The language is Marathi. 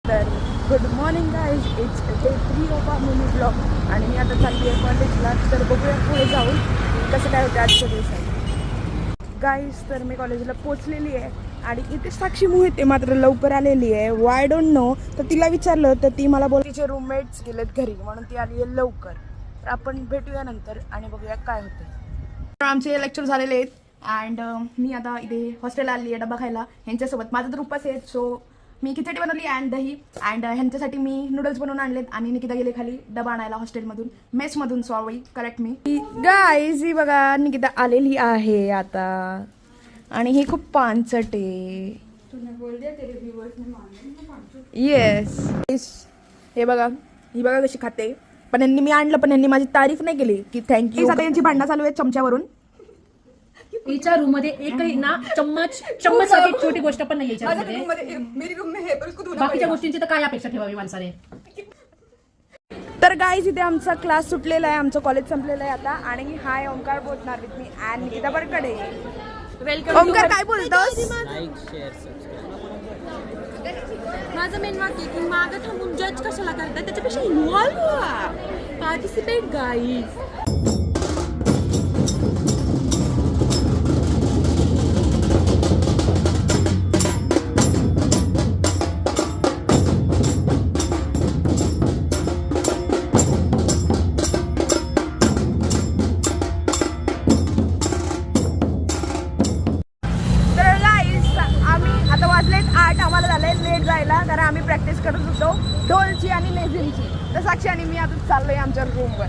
तर good morning guys, it's day 3 of our mini blog. आणि मी आता चालली आहे कॉलेजला. तर बघूया पुढे जाऊन कसं काय होतं आजच्या दिवसात. गाईज तर मी कॉलेजला पोचलेली आहे आणि इथे साक्षी मोहिते मात्र लवकर आलेली आहे. Why don't know. तर तिला विचारलं तर ती मला बोल तिचे रूममेट्स गेलेत घरी म्हणून ती आली आहे लवकर. तर आपण भेटूया नंतर आणि बघूया काय होतं. तर आमचे लेक्चर झालेले आहेत अँड मी आता इथे हॉस्टेलला आली आहे डबा खायला ह्यांच्यासोबत. माझा तर उपास आहे सो मी खिचडी बनवली अँड दही अँड ह्यांच्यासाठी मी नूडल्स बनवून आणलेत आणि निकिता गेले खाली डबा आणायला हॉस्टेलमधून मेसमधून. सॉरी करेक्ट मी. गाईज ही बघा निकिता आलेली आहे आता आणि ही खूप पानचट आहे. येस हे बघा ही बघा कशी खाते. पण यांनी मी आणलं पण यांनी माझी तारीफ नाही केली की थँक्यू. आता यांची भांडणं चालू आहेत चमच्यावरून. हिच्या रूम मध्ये एकही ना चम्मच साठी छोटी गोष्ट पण नाही. बाकीच्या गोष्टींची तर काय अपेक्षा ठेवावी माणसाने. तर गाईज इथे आमचा क्लास सुटलेला आहे, आमचं कॉलेज संपलेलं आहे आता. आणि हाय ओंकार बोलणार with me and Nikita Barkade. Welcome. Omkar काय बोलतोस? माझं मेन वाक्य की मागं थांबून जज कशाला करतात, त्याच्यापेक्षा इन्व्हॉल्व व्हा, पार्टिसिपेट गाईज. आम्हाला झालंय लेट जायला कारण आम्ही प्रॅक्टिस करत होतो ढोलची आणि लेझिमची. तर साक्षी आणि मी आता चाललोय आमच्या रूमवर.